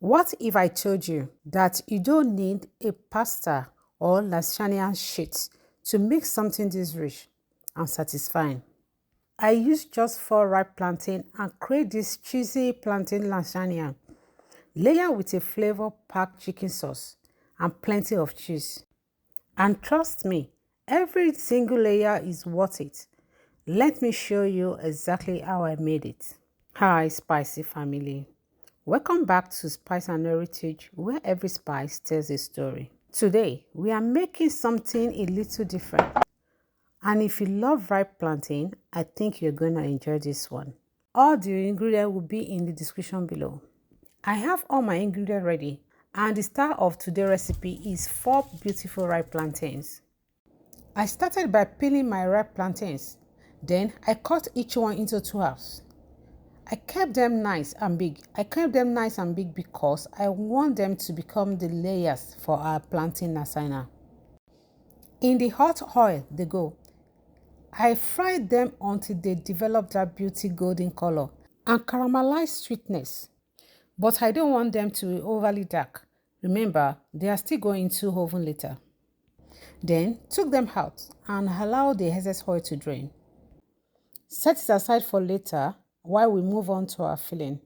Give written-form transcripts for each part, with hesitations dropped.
What if I told you that you don't need a pasta or lasagna sheet to make something this rich and satisfying? I use just 4 ripe plantain and create this cheesy plantain lasagna, layer with a flavor-packed chicken sauce and plenty of cheese. And trust me, every single layer is worth it. Let me show you exactly how I made it. Hi, spicy family. Welcome back to Spice and Heritage, where every spice tells a story. Today, we are making something a little different. And if you love ripe plantain, I think you're going to enjoy this one. All the ingredients will be in the description below. I have all my ingredients ready, and the star of today's recipe is 4 beautiful ripe plantains. I started by peeling my ripe plantains. Then I cut each one into 2 halves. I kept them nice and big. Because I want them to become the layers for our plantain lasagna. In the hot oil they go. I fried them until they develop that beauty golden color and caramelized sweetness. But I don't want them to be overly dark. Remember, they are still going into oven later. Then took them out and allowed the excess oil to drain. Set it aside for later while we move on to our filling.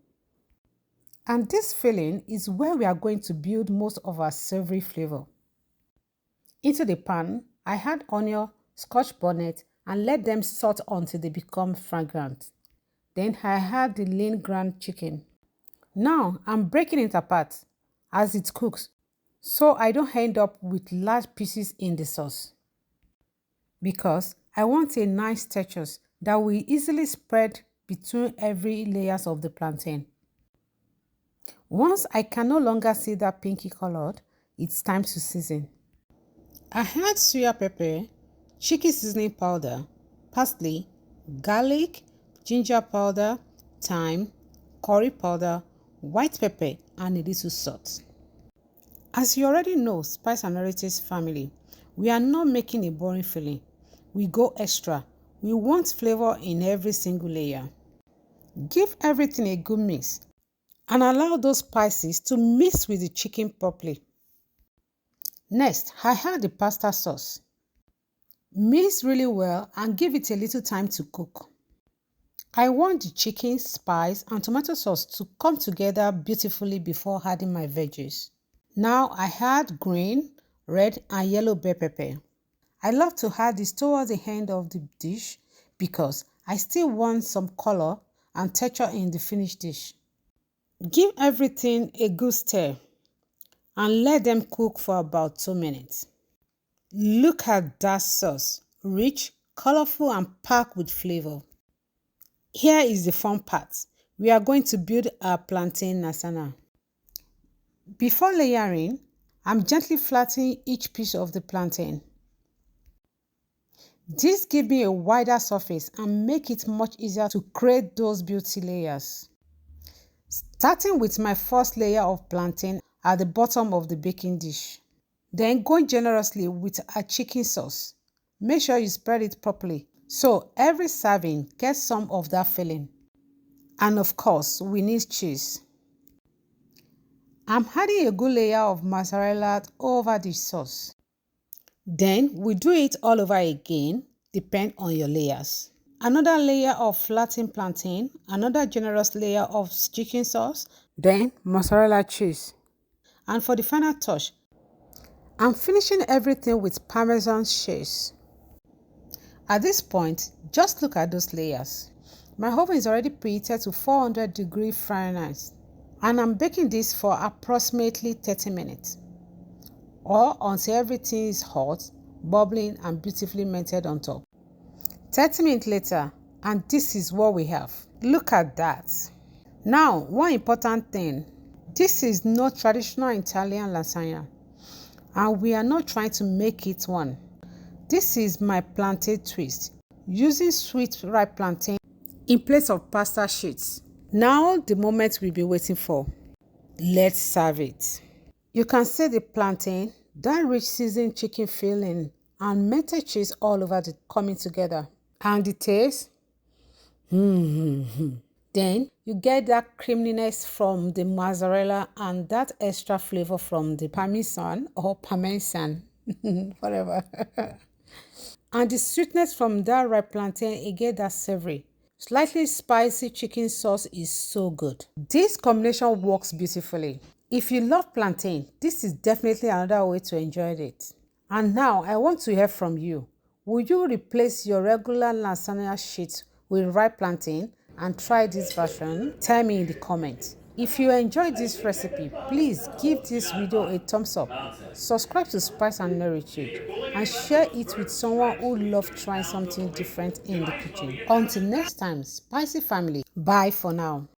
And this filling is where we are going to build most of our savory flavor. Into the pan, I add onion, Scotch bonnet, and let them saute until they become fragrant. Then I add the lean ground chicken. Now I'm breaking it apart as it cooks, so I don't end up with large pieces in the sauce. Because I want a nice texture that will easily spread between every layers of the plantain. Once I can no longer see that pinky colored, it's time to season. I add Soya pepper, chicken seasoning powder, parsley, garlic, ginger powder, thyme, curry powder, white pepper, and a little salt. As you already know, Spice and Heritage family, we are not making a boring filling. We go extra. We want flavor in every single layer. Give everything a good mix and allow those spices to mix with the chicken properly. Next, I add the pasta sauce. Mix really well and give it a little time to cook. I want the chicken, spice, and tomato sauce to come together beautifully before adding my veggies. Now I add green, red, and yellow bell pepper. I love to add this towards the end of the dish because I still want some color and texture in the finished dish. Give everything a good stir and let them cook for about 2 minutes. Look at that sauce, rich, colorful, and packed with flavor. Here is the fun part. We are going to build our plantain lasagna. Before layering, I'm gently flattening each piece of the plantain. This gives me a wider surface and make it much easier to create those beauty layers. Starting with my first layer of plantain at the bottom of the baking dish. Then going generously with a chicken sauce. Make sure you spread it properly so every serving gets some of that filling. And of course, we need cheese. I'm adding a good layer of mozzarella over the sauce. Then we do it all over again, depend on your layers. Another layer of flattened plantain, another generous layer of chicken sauce, then mozzarella cheese. And for the final touch, I'm finishing everything with Parmesan cheese. At this point, just look at those layers. My oven is already preheated to 400 degrees Fahrenheit. And I'm baking this for approximately 30 minutes. Or until everything is hot, bubbling, and beautifully melted on top. 30 minutes later, and this is what we have. Look at that. Now, one important thing. This is not traditional Italian lasagna. And we are not trying to make it one. This is my plantain twist. Using sweet ripe plantain in place of pasta sheets. Now the moment we've been waiting for. Let's serve it. You can see the plantain, that rich seasoned chicken filling, and melted cheese all over the coming together. And the taste? The Then you get that creaminess from the mozzarella and that extra flavor from the parmesan or parmesan, whatever. And the sweetness from that ripe plantain, you get that savory. Slightly spicy chicken sauce is so good. This combination works beautifully. If you love plantain, this is definitely another way to enjoy it. And now I want to hear from you. Will you replace your regular lasagna sheet with ripe plantain and try this version? Tell me in the comments. If you enjoyed this recipe, please give this video a thumbs up, subscribe to Spice and Heritage, and share it with someone who loves trying something different in the kitchen. Until next time, Spicy family, bye for now.